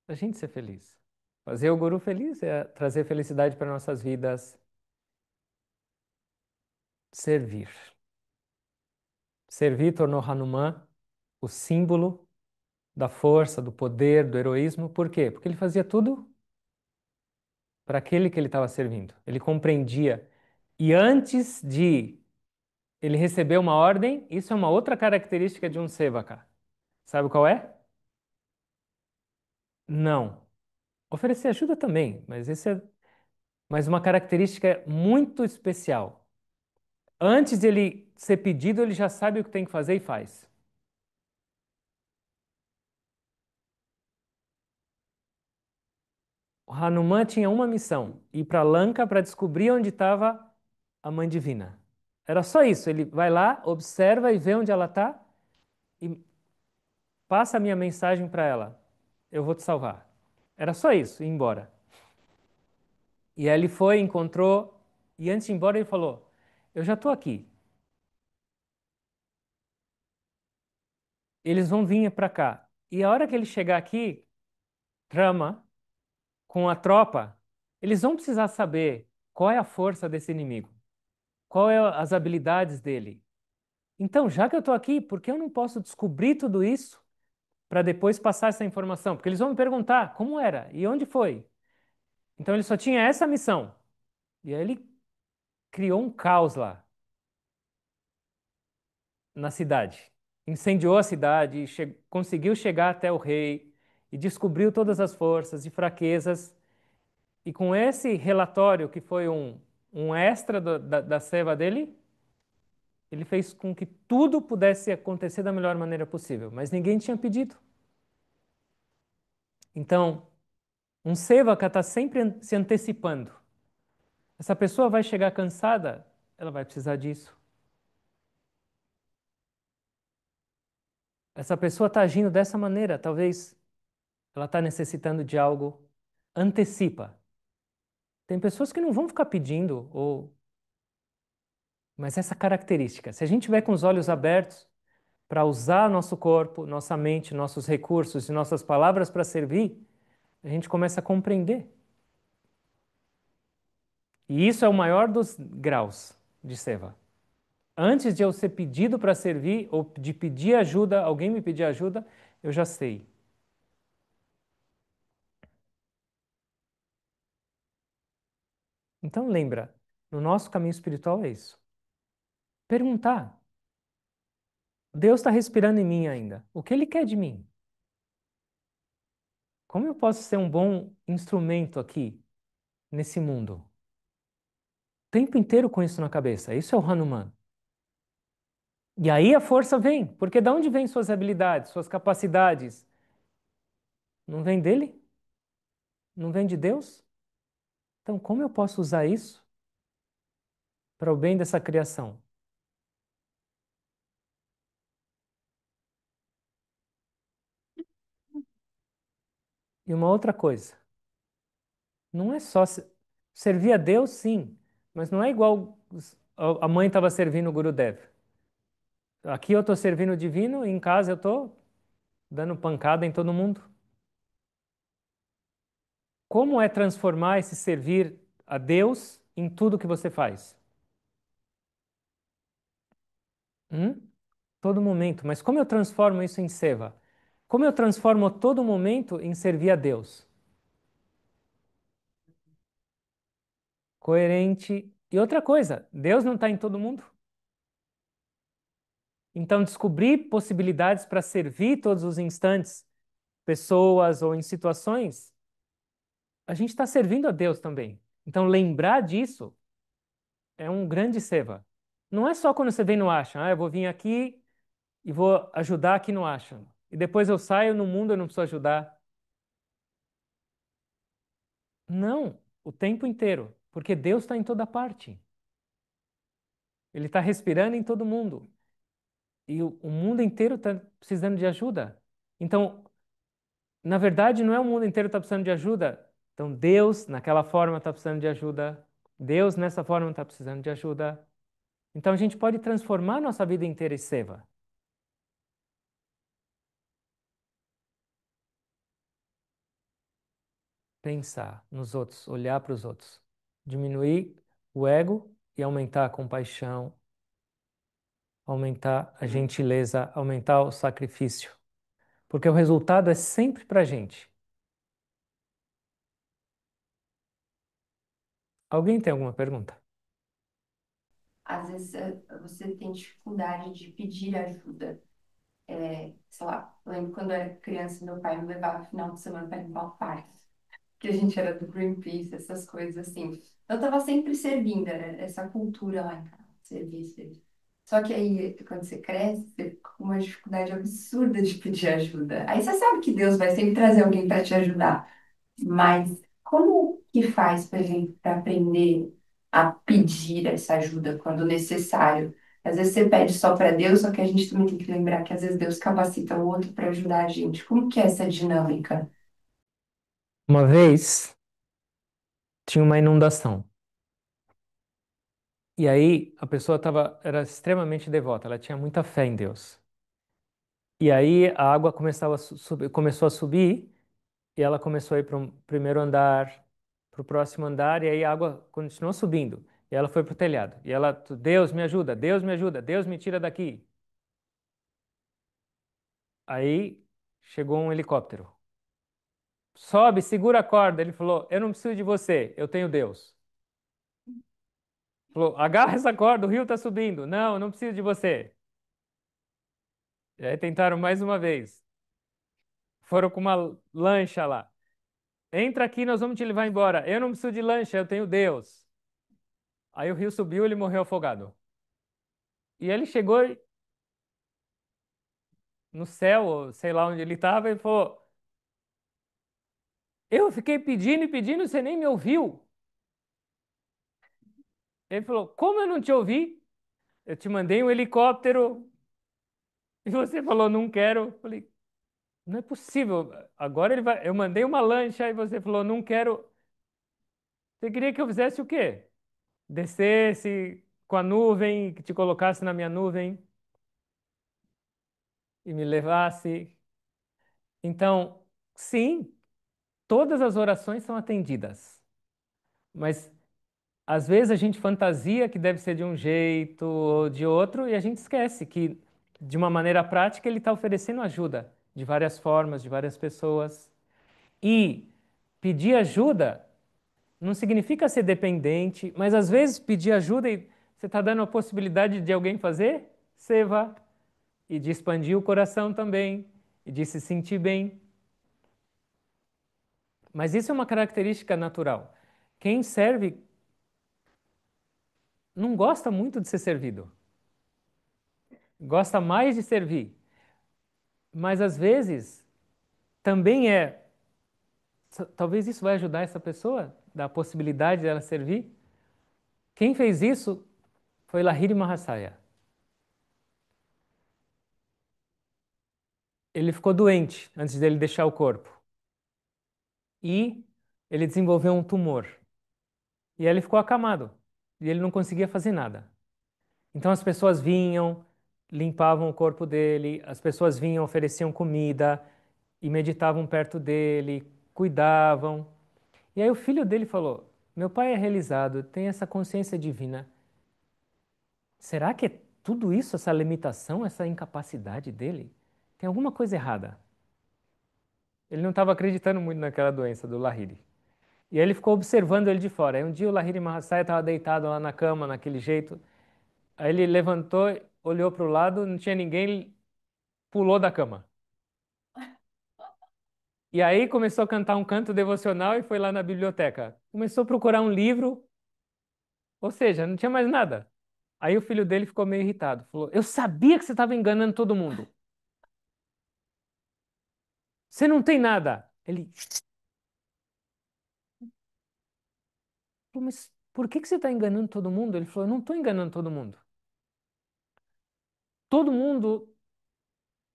S1: a gente ser feliz. Fazer o guru feliz é trazer felicidade para nossas vidas, servir. Servir tornou Hanuman o símbolo da força, do poder, do heroísmo. Por quê? Porque ele fazia tudo para aquele que ele estava servindo. Ele compreendia. E antes de ele receber uma ordem, isso é uma outra característica de um sevaka. Sabe qual é? Não. Oferecer ajuda também, mas uma característica muito especial. Antes de ele ser pedido, ele já sabe o que tem que fazer e faz. O Hanuman tinha uma missão: ir para Lanka para descobrir onde estava a Mãe Divina. Era só isso. Ele vai lá, observa e vê onde ela está e passa a minha mensagem para ela. Eu vou te salvar. Era só isso, ir embora. E aí ele foi, encontrou, e antes de ir embora ele falou: Eu já estou aqui. Eles vão vir para cá. E a hora que ele chegar aqui, trama com a tropa, eles vão precisar saber qual é a força desse inimigo, qual é as habilidades dele. Então, já que eu estou aqui, por que eu não posso descobrir tudo isso para depois passar essa informação? Porque eles vão me perguntar como era e onde foi. Então, ele só tinha essa missão. E aí ele criou um caos lá na cidade. Incendiou a cidade, conseguiu chegar até o rei e descobriu todas as forças e fraquezas. E com esse relatório, que foi um extra da seva dele, ele fez com que tudo pudesse acontecer da melhor maneira possível. Mas ninguém tinha pedido. Então, um sevaka está sempre se antecipando. Essa pessoa vai chegar cansada, ela vai precisar disso. Essa pessoa está agindo dessa maneira, talvez ela está necessitando de algo. Antecipa. Tem pessoas que não vão ficar pedindo, mas essa característica, se a gente tiver com os olhos abertos para usar nosso corpo, nossa mente, nossos recursos e nossas palavras para servir, a gente começa a compreender. E isso é o maior dos graus de seva. Antes de eu ser pedido para servir ou de pedir ajuda, alguém me pedir ajuda, eu já sei. Então lembra, no nosso caminho espiritual é isso. Perguntar. Deus está respirando em mim ainda. O que Ele quer de mim? Como eu posso ser um bom instrumento aqui, nesse mundo? O tempo inteiro com isso na cabeça. Isso é o Hanuman. E aí a força vem, porque da onde vêm suas habilidades, suas capacidades? Não vem dele? Não vem de Deus? Então, como eu posso usar isso para o bem dessa criação? E uma outra coisa, não é só servir a Deus, sim, mas não é igual a mãe estava servindo o Gurudev. Aqui eu estou servindo o divino, e em casa eu estou dando pancada em todo mundo. Como é transformar esse servir a Deus em tudo que você faz? Hum? Todo momento. Mas como eu transformo isso em seva? Como eu transformo todo momento em servir a Deus? Coerente. E outra coisa, Deus não está em todo mundo? Então, descobrir possibilidades para servir todos os instantes, pessoas ou em situações, a gente está servindo a Deus também. Então, lembrar disso é um grande seva. Não é só quando você vem no ashram, eu vou vir aqui e vou ajudar aqui no ashram. E depois eu saio no mundo e não preciso ajudar. Não, o tempo inteiro, porque Deus está em toda parte. Ele está respirando em todo mundo. E o mundo inteiro está precisando de ajuda. Então, na verdade, não é o mundo inteiro que está precisando de ajuda. Então, Deus, naquela forma, está precisando de ajuda. Deus, nessa forma, está precisando de ajuda. Então, a gente pode transformar nossa vida inteira em seva. Pensar nos outros, olhar para os outros. Diminuir o ego e aumentar a compaixão, aumentar a gentileza, aumentar o sacrifício, porque o resultado é sempre para a gente. Alguém tem alguma pergunta?
S3: Às vezes você tem dificuldade de pedir ajuda. Sei lá, eu lembro quando eu era criança, meu pai me levava no final de semana para limpar o parque, que a gente era do Greenpeace, essas coisas assim. Eu tava sempre servindo, era essa cultura lá em casa, servir, servir. Só que aí, quando você cresce, você fica com uma dificuldade absurda de pedir ajuda. Aí você sabe que Deus vai sempre trazer alguém para te ajudar. Mas como que faz, por exemplo, para aprender a pedir essa ajuda quando necessário? Às vezes você pede só para Deus, só que a gente também tem que lembrar que às vezes Deus capacita o outro para ajudar a gente. Como que é essa dinâmica?
S1: Uma vez tinha uma inundação. E aí a pessoa era extremamente devota, ela tinha muita fé em Deus. E aí a água começou a subir e ela começou a ir para o primeiro andar, para o próximo andar, e aí a água continuou subindo. E ela foi para o telhado. E ela, Deus me ajuda, Deus me ajuda, Deus me tira daqui. Aí chegou um helicóptero. Sobe, segura a corda. Ele falou: Eu não preciso de você, eu tenho Deus. Falou: Agarra essa corda, o rio está subindo. Não, eu não preciso de você. E aí tentaram mais uma vez. Foram com uma lancha lá. Entra aqui, nós vamos te levar embora. Eu não preciso de lancha, eu tenho Deus. Aí o rio subiu, ele morreu afogado. E ele chegou no céu, ou sei lá onde ele estava, e falou: Eu fiquei pedindo e pedindo, você nem me ouviu. Ele falou: Como eu não te ouvi? Eu te mandei um helicóptero e você falou: Não quero. Eu falei: Não é possível. Agora ele vai. Eu mandei uma lancha e você falou: Não quero. Você queria que eu fizesse o quê? Descesse com a nuvem, que te colocasse na minha nuvem e me levasse. Então, sim, todas as orações são atendidas, mas às vezes a gente fantasia que deve ser de um jeito ou de outro e a gente esquece que, de uma maneira prática, ele está oferecendo ajuda de várias formas, de várias pessoas. E pedir ajuda não significa ser dependente, mas às vezes pedir ajuda e você está dando a possibilidade de alguém fazer, você vá. E de expandir o coração também, e de se sentir bem. Mas isso é uma característica natural. Quem serve não gosta muito de ser servido, gosta mais de servir. Mas às vezes também talvez isso vai ajudar essa pessoa, dar a possibilidade dela servir. Quem fez isso foi Lahiri Mahasaya. Ele ficou doente antes dele deixar o corpo e ele desenvolveu um tumor. E aí ele ficou acamado e ele não conseguia fazer nada. Então as pessoas vinham, limpavam o corpo dele, as pessoas vinham, ofereciam comida e meditavam perto dele, cuidavam. E aí o filho dele falou: Meu pai é realizado, tem essa consciência divina. Será que é tudo isso, essa limitação, essa incapacidade dele? Tem alguma coisa errada. Ele não estava acreditando muito naquela doença do Lahiri. E aí ele ficou observando ele de fora. Aí um dia o Lahiri Mahasaya estava deitado lá na cama, naquele jeito. Aí ele levantou, olhou para o lado, não tinha ninguém, ele pulou da cama. E aí começou a cantar um canto devocional e foi lá na biblioteca. Começou a procurar um livro, ou seja, não tinha mais nada. Aí o filho dele ficou meio irritado. Falou: Eu sabia que você estava enganando todo mundo. Você não tem nada. Ele falou: Mas por que você está enganando todo mundo? Ele falou: Eu não estou enganando todo mundo. Todo mundo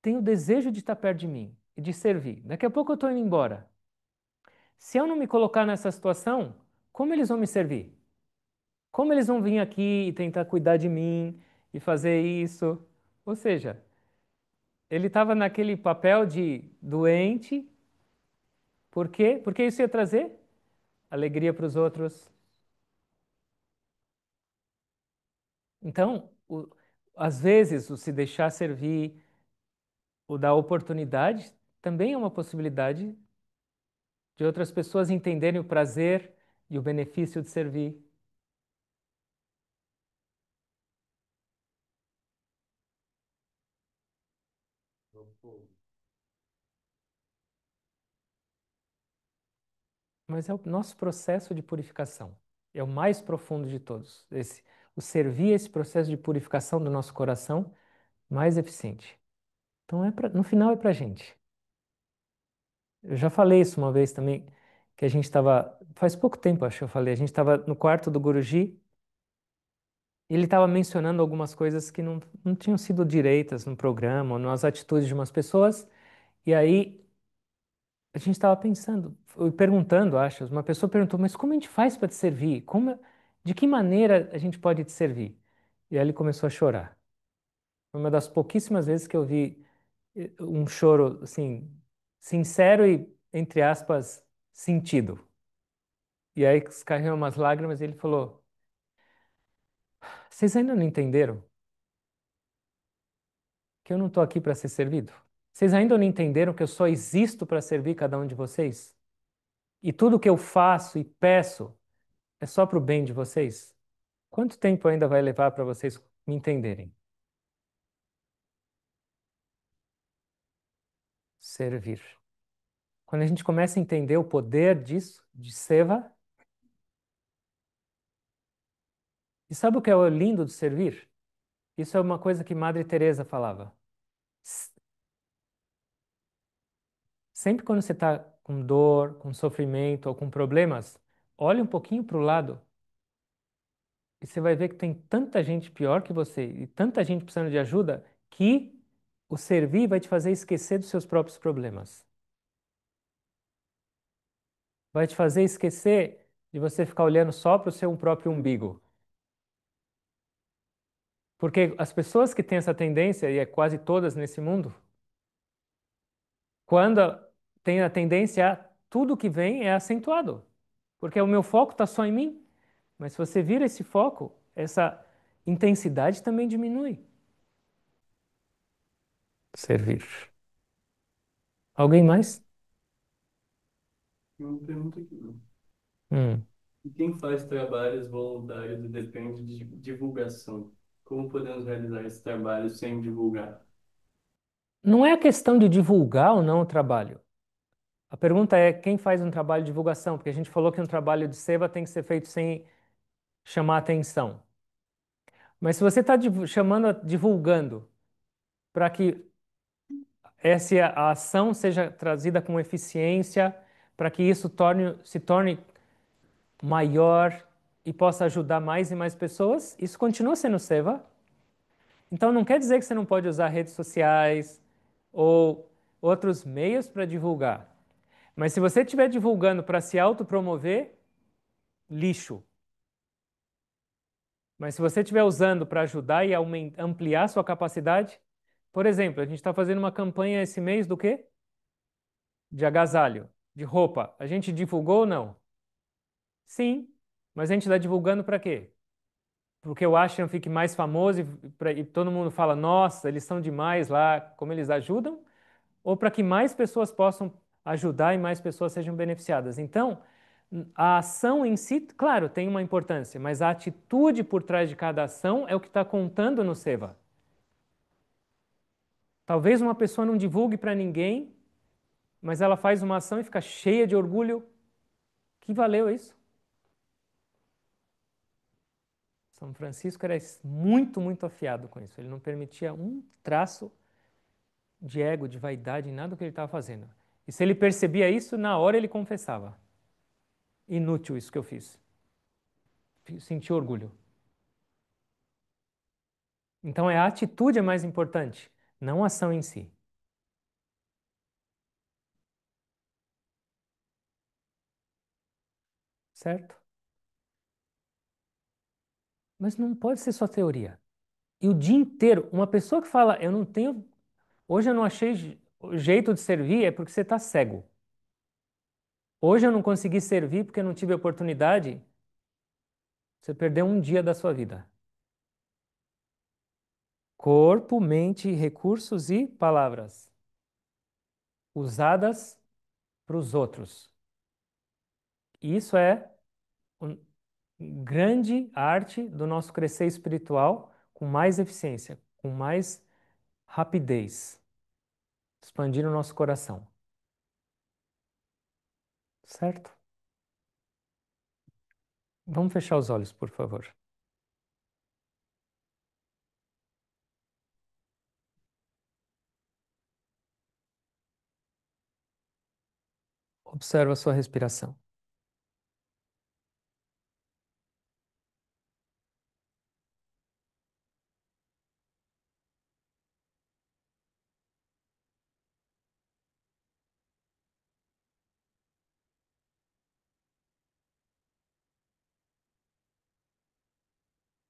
S1: tem o desejo de estar perto de mim e de servir. Daqui a pouco eu estou indo embora. Se eu não me colocar nessa situação, como eles vão me servir? Como eles vão vir aqui e tentar cuidar de mim e fazer isso? Ou seja, ele estava naquele papel de doente. Por quê? Porque isso ia trazer alegria para os outros. Então, às vezes, o se deixar servir, o dar oportunidade, também é uma possibilidade de outras pessoas entenderem o prazer e o benefício de servir. Mas é o nosso processo de purificação. É o mais profundo de todos. O servir é esse processo de purificação do nosso coração mais eficiente. Então, no final, é para a gente. Eu já falei isso uma vez também, que a gente estava, faz pouco tempo, acho que eu falei, a gente estava no quarto do Guruji e ele estava mencionando algumas coisas que não tinham sido direitas no programa, ou nas atitudes de umas pessoas, e aí a gente estava pensando, perguntando, acho, uma pessoa perguntou, mas como a gente faz para te servir? De que maneira a gente pode te servir? E aí ele começou a chorar. Foi uma das pouquíssimas vezes que eu vi um choro, assim, sincero e, entre aspas, sentido. E aí escorreu umas lágrimas e ele falou: Vocês ainda não entenderam que eu não estou aqui para ser servido? Vocês ainda não entenderam que eu só existo para servir cada um de vocês? E tudo que eu faço e peço é só para o bem de vocês? Quanto tempo ainda vai levar para vocês me entenderem? Servir. Quando a gente começa a entender o poder disso, de seva, e sabe o que é o lindo de servir? Isso é uma coisa que Madre Teresa falava. S- Sempre quando você está com dor, com sofrimento ou com problemas, olhe um pouquinho para o lado e você vai ver que tem tanta gente pior que você e tanta gente precisando de ajuda que o servir vai te fazer esquecer dos seus próprios problemas. Vai te fazer esquecer de você ficar olhando só para o seu próprio umbigo. Porque as pessoas que têm essa tendência, e é quase todas nesse mundo, quando tem a tendência a tudo que vem é acentuado. Porque o meu foco está só em mim. Mas se você vira esse foco, essa intensidade também diminui. Servir. Alguém mais?
S2: Uma pergunta aqui, não.
S1: Hum.
S2: E quem faz trabalhos voluntários e depende de divulgação? Como podemos realizar esse trabalho sem divulgar?
S1: Não é a questão de divulgar ou não o trabalho. A pergunta é quem faz um trabalho de divulgação, porque a gente falou que um trabalho de seva tem que ser feito sem chamar atenção. Mas se você está divulgando para que essa a ação seja trazida com eficiência, para que isso se torne maior e possa ajudar mais e mais pessoas, isso continua sendo seva. Então não quer dizer que você não pode usar redes sociais ou outros meios para divulgar. Mas se você estiver divulgando para se autopromover, lixo. Mas se você estiver usando para ajudar e ampliar sua capacidade, por exemplo, a gente está fazendo uma campanha esse mês do quê? De agasalho, de roupa. A gente divulgou ou não? Sim, mas a gente está divulgando para quê? Porque o Ashram fique mais famoso e todo mundo fala, nossa, eles são demais lá, como eles ajudam? Ou para que mais pessoas possam ajudar e mais pessoas sejam beneficiadas? Então, a ação em si, claro, tem uma importância, mas a atitude por trás de cada ação é o que está contando no Seva. Talvez uma pessoa não divulgue para ninguém, mas ela faz uma ação e fica cheia de orgulho. Que valeu isso? São Francisco era muito, muito afiado com isso. Ele não permitia um traço de ego, de vaidade em nada do que ele estava fazendo. E se ele percebia isso, na hora ele confessava. Inútil isso que eu fiz. Senti orgulho. Então a atitude é mais importante, não a ação em si. Certo? Mas não pode ser só teoria. E o dia inteiro, uma pessoa que fala, eu não tenho, hoje eu não achei o jeito de servir, é porque você está cego. Hoje eu não consegui servir porque eu não tive oportunidade. Você perdeu um dia da sua vida. Corpo, mente, recursos e palavras usadas para os outros. Isso é uma grande arte do nosso crescer espiritual com mais eficiência, com mais rapidez, expandir o nosso coração. Certo? Vamos fechar os olhos, por favor. Observa a sua respiração.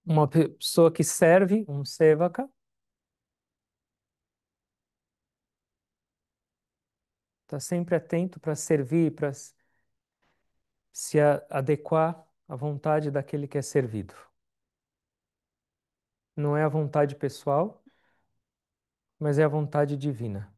S1: Uma pessoa que serve, um sevaka, está sempre atento para servir, para se adequar à vontade daquele que é servido. Não é a vontade pessoal, mas é a vontade divina.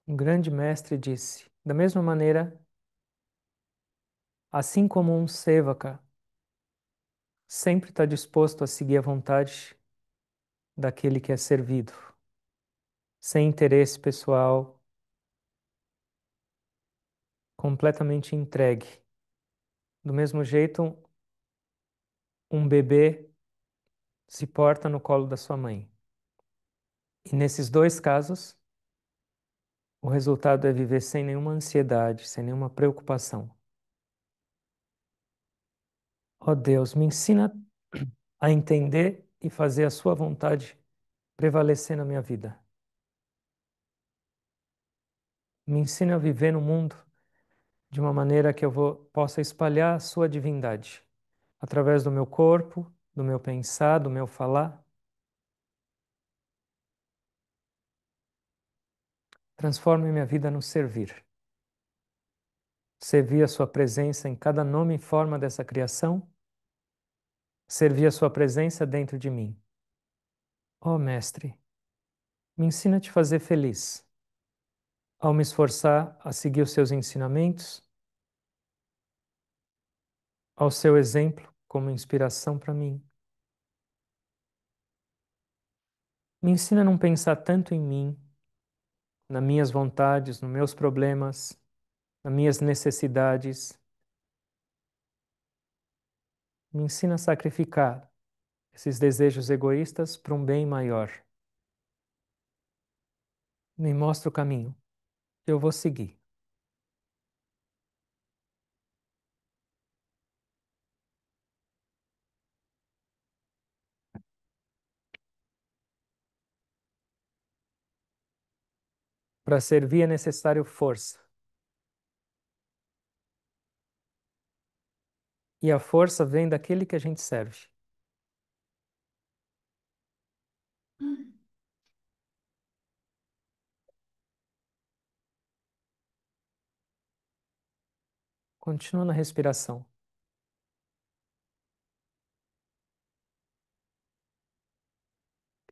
S1: Um grande mestre disse: da mesma maneira, assim como um sevaka sempre está disposto a seguir a vontade daquele que é servido, sem interesse pessoal, completamente entregue. Do mesmo jeito, um bebê se porta no colo da sua mãe. E nesses dois casos, o resultado é viver sem nenhuma ansiedade, sem nenhuma preocupação. Ó Deus, me ensina a entender e fazer a sua vontade prevalecer na minha vida. Me ensina a viver no mundo de uma maneira que possa espalhar a sua divindade através do meu corpo, do meu pensar, do meu falar. Transforme minha vida no servir. Servir a sua presença em cada nome e forma dessa criação. Servir a sua presença dentro de mim. Ó Mestre, me ensina a te fazer feliz ao me esforçar a seguir os seus ensinamentos, ao seu exemplo como inspiração para mim. Me ensina a não pensar tanto em mim, nas minhas vontades, nos meus problemas, nas minhas necessidades. Me ensina a sacrificar esses desejos egoístas para um bem maior. Me mostra o caminho. Eu vou seguir. Para servir é necessário força. E a força vem daquele que a gente serve. Continua na respiração.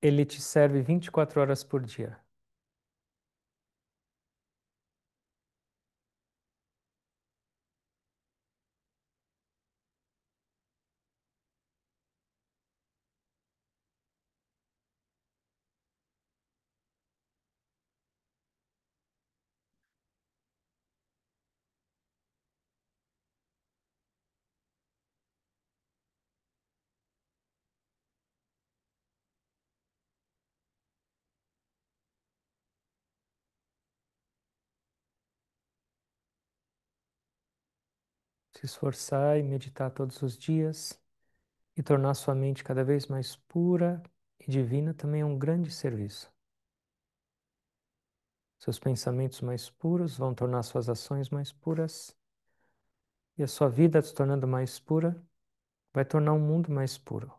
S1: Ele te serve 24 horas por dia. Se esforçar e meditar todos os dias e tornar sua mente cada vez mais pura e divina também é um grande serviço. Seus pensamentos mais puros vão tornar suas ações mais puras e a sua vida se tornando mais pura vai tornar um mundo mais puro.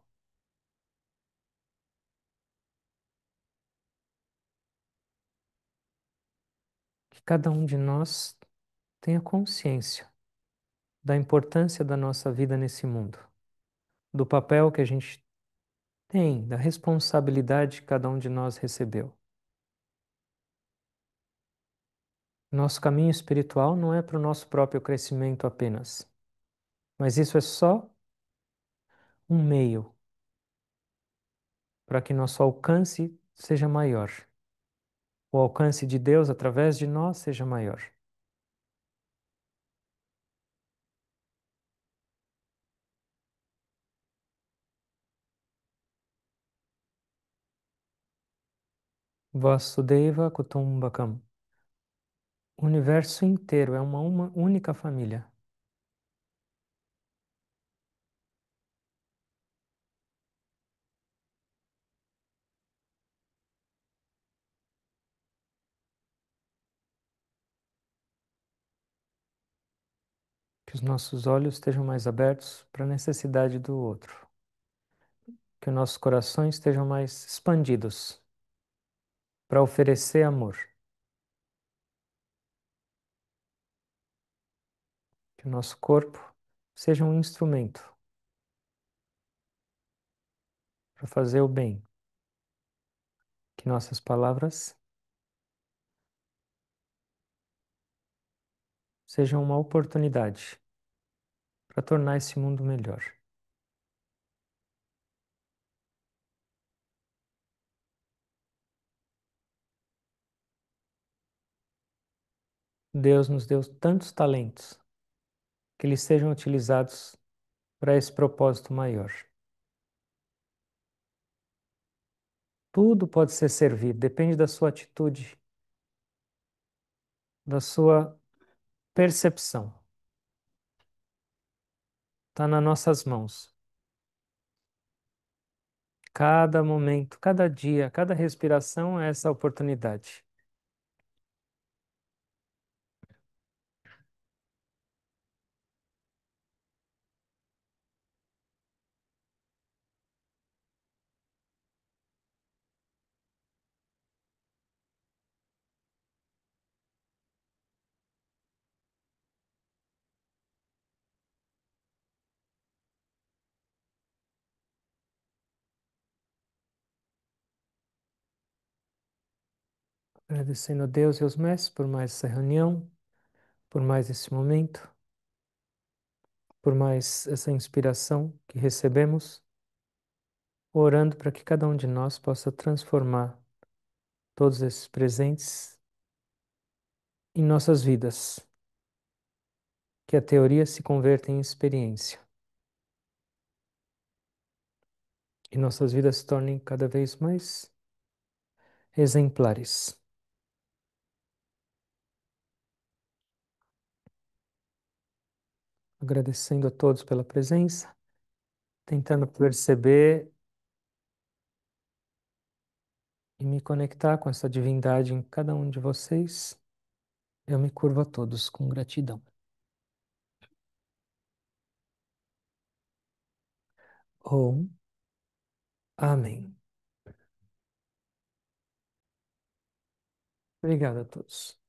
S1: cada um de nós tenha consciência da importância da nossa vida nesse mundo, do papel que a gente tem, da responsabilidade que cada um de nós recebeu. Nosso caminho espiritual não é para o nosso próprio crescimento apenas, mas isso é só um meio para que nosso alcance seja maior. O alcance de Deus através de nós seja maior. Vasudeva Kutumbakam. O universo inteiro é uma única família. Que os nossos olhos estejam mais abertos para a necessidade do outro. Que os nossos corações estejam mais expandidos para oferecer amor. Que o nosso corpo seja um instrumento para fazer o bem. Que nossas palavras sejam uma oportunidade para tornar esse mundo melhor. Deus nos deu tantos talentos que eles sejam utilizados para esse propósito maior. Tudo pode ser servido, depende da sua atitude, da sua percepção. Está nas nossas mãos. Cada momento, cada dia, cada respiração é essa oportunidade. Agradecendo a Deus e aos mestres por mais essa reunião, por mais esse momento, por mais essa inspiração que recebemos, orando para que cada um de nós possa transformar todos esses presentes em nossas vidas, que a teoria se converta em experiência e nossas vidas se tornem cada vez mais exemplares. Agradecendo a todos pela presença, tentando perceber e me conectar com essa divindade em cada um de vocês. Eu me curvo a todos com gratidão. Om. Amém. Obrigado a todos.